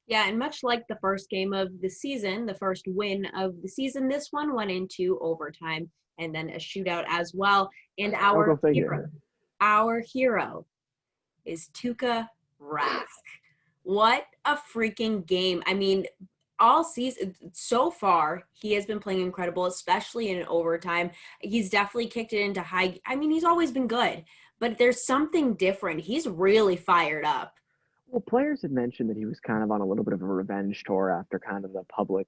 Yeah, and much like the first game of the season, the first win of the season, this one went into overtime and then a shootout as well. And I'll go figure. our hero is Tuukka Rask. What a freaking game. I mean, all season so far, he has been playing incredible, especially in overtime. He's definitely kicked it into high. I mean, he's always been good, but there's something different. He's really fired up. Well, players had mentioned that he was kind of on a little bit of a revenge tour after kind of the public,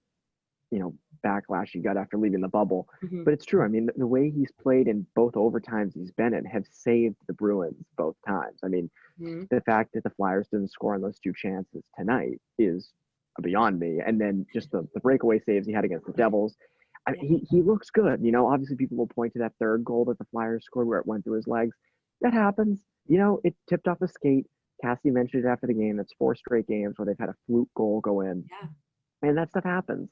backlash he got after leaving the bubble. Mhm. But it's true. I mean, the way he's played in both overtimes he's been in have saved the Bruins both times. I mean, Mhm. the fact that the Flyers didn't score on those two chances tonight is beyond me. And then just the breakaway saves he had against the Devils. Yeah. He looks good. Obviously people will point to that third goal that the Flyers scored where it went through his legs. That happens. It tipped off a skate. Cassie mentioned it after the game. That's 4 straight games where they've had a fluke goal go in. Yeah. And that stuff happens.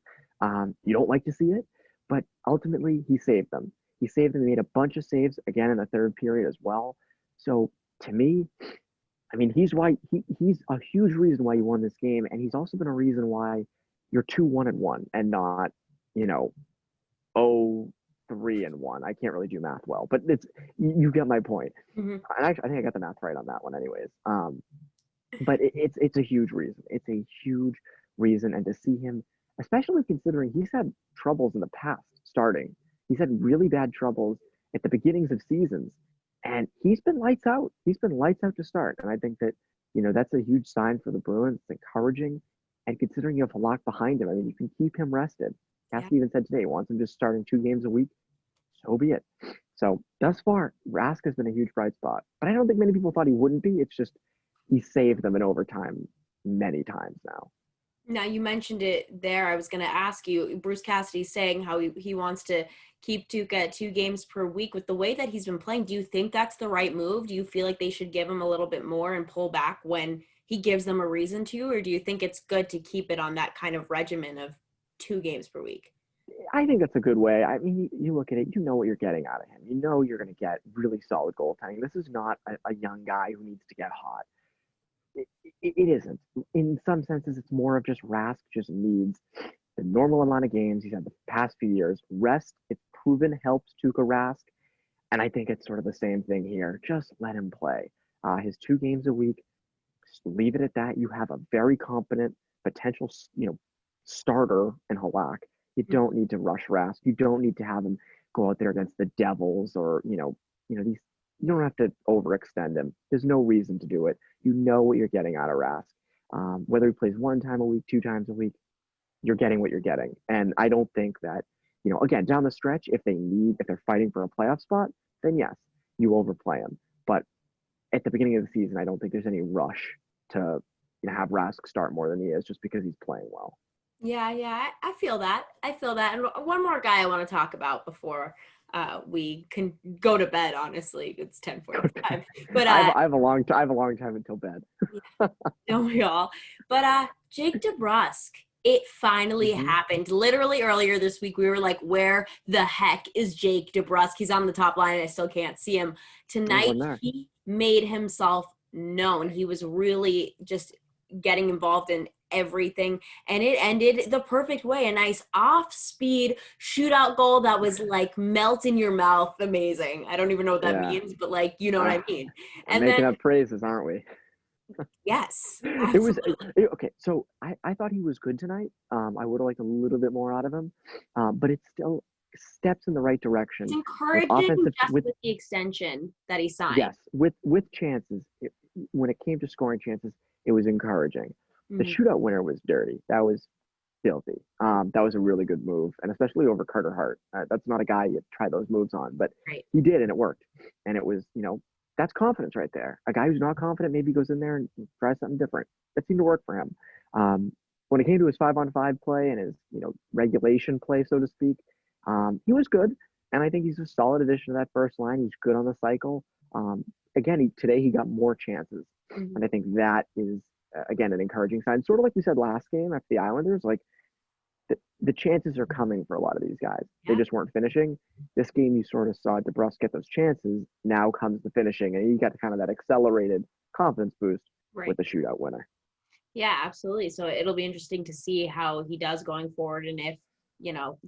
You don't like to see it, but ultimately he saved them. He saved them. He made a bunch of saves again in the third period as well. So to me, I mean, he's a huge reason why you won this game, and he's also been a reason why you're 2-1-1 and not, you know, 0-3-1. I can't really do math well, but you get my point. Mhm. And I think I got the math right on that one, anyways. But it's a huge reason. It's a huge reason, and to see him, especially considering he's had troubles in the past starting. He's had really bad troubles at the beginnings of seasons, and he's been lights out. He's been lights out to start, and I think that that's a huge sign for the Bruins. It's encouraging, and considering you have Halak behind him, I mean, you can keep him rested. Yeah. Cassidy even said today he wants him just starting 2 games a week. So be it. So thus far, Rask has been a huge bright spot, but I don't think many people thought he wouldn't be. It's just he saved them in overtime many times now. Now you mentioned it there. I was going to ask you, Bruce Cassidy saying how he wants to keep Tuukka at 2 games per week. With the way that he's been playing, do you think that's the right move? Do you feel like they should give him a little bit more and pull back when he gives them a reason to? Or do you think it's good to keep it on that kind of regimen of 2 games per week? I think that's a good way. I mean, you look at it, you know what you're getting out of him. You know you're going to get really solid goaltending. This is not a young guy who needs to get hot. It isn't. In some senses, it's more of just Rask just needs the normal amount of games he's had the past few years. Rest, it's proven, helps Tuukka Rask. And I think it's sort of the same thing here. Just let him play. His 2 games a week, just leave it at that. You have a very competent potential, starter in Halak. You don't need to rush Rask. You don't need to have him go out there against the Devils or these. You don't have to overextend him. There's no reason to do it. You know what you're getting out of Rask. Whether he plays 1 time a week, 2 times a week, you're getting what you're getting. And I don't think that, again, down the stretch, if they're fighting for a playoff spot, then yes, you overplay him. But at the beginning of the season, I don't think there's any rush to have Rask start more than he is just because he's playing well. Yeah, I feel that. I feel that. And one more guy I want to talk about before we can go to bed. Honestly, it's 10:45. But I have a long time until bed. yeah, don't we all? But Jake DeBrusk, it finally Mm-hmm. happened. Literally earlier this week, we were like, "Where the heck is Jake DeBrusk? He's on the top line, and I still can't see him." There's Tonight, one there. he made himself known. He was really just getting involved in everything, and it ended the perfect way. A nice off-speed shootout goal that was like melt in your mouth. Amazing. I don't even know what that Yeah. means, but like, you know what I mean. We're And then making up praises, aren't we? yes, It was absolutely. okay. So I thought he was good tonight. I would have liked a little bit more out of him, but it's still steps in the right It's direction with encouraging offensive just with with the extension that he signed. yes with chances. When it came to scoring chances, it was encouraging. The Mhm. shootout winner was dirty. That was filthy. That was a really good move, and especially over Carter Hart. That's not a guy you try those moves on, but Right. he did, and it worked. And it was, that's confidence right there. A guy who's not confident maybe goes in there and tries something different. That seemed to work for him. When it came to his 5-on-5 play and his, regulation play, so to speak, he was good. And I think he's a solid addition to that first line. He's good on the cycle. Again, today he got more chances, Mhm. and I think that is again an encouraging sign. Sort of like we said last game after the Islanders, like the chances are coming for a lot of these guys. They Yeah. just weren't finishing. This game, you sort of saw DeBrusque get those chances. Now comes the finishing, and you got kind of that accelerated confidence boost with Right. the shootout winner. Yeah, absolutely. So it'll be interesting to see how he does going forward and if,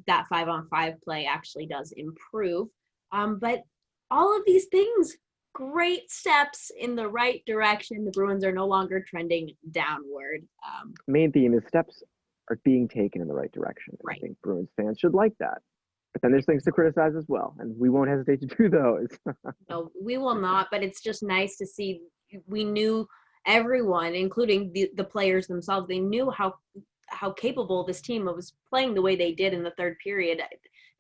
that 5-on-5 play actually does improve. But all of these things, great steps in the right direction. The Bruins are no longer trending downward. Main theme is steps are being taken in the right direction. And I Right. think Bruins fans should like that. But then there's things to criticize as well, and we won't hesitate to do those. No, we will not, but it's just nice to see. We knew everyone, including the players themselves, they knew how capable this team was playing the way they did in the third period.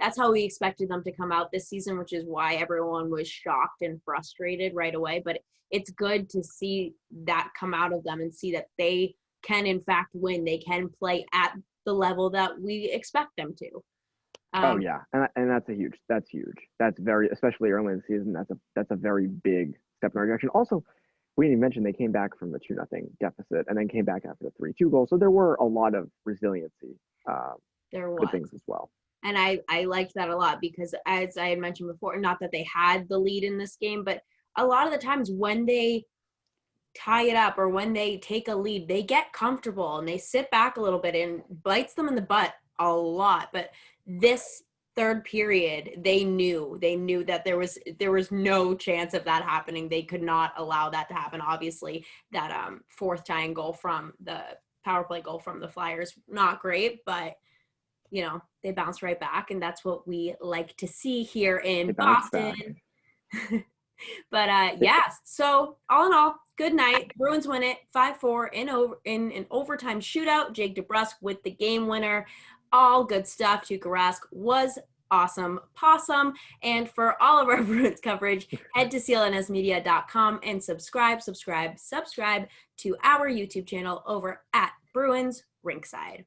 That's how we expected them to come out this season, which is why everyone was shocked and frustrated right away. But it's good to see that come out of them and see that they can, in fact, win. They can play at the level that we expect them to. Oh yeah, and that's huge. That's very, especially early in the season. That's a very big step in our direction. Also, we didn't mention they came back from the 2-0 deficit and then came back after the 3-2 goal. So there were a lot of resiliency, There was. good things as well. And I liked that a lot because, as I had mentioned before, not that they had the lead in this game, but a lot of the times when they tie it up or when they take a lead, they get comfortable and they sit back a little bit and bites them in the butt a lot. But this third period, they knew that there was no chance of that happening. They could not allow that to happen. Obviously, that fourth tying goal from the power play goal from the Flyers, not great, but they bounce right back, and that's what we like to see here in Boston. But yeah, so all in all, good night. Bruins win it 5-4 in an overtime shootout. Jake DeBrusk with the game winner. All good stuff. Tuukka Rask was awesome. Possum. And for all of our Bruins coverage, head to clnsmedia.com and subscribe to our YouTube channel over at Bruins Rinkside.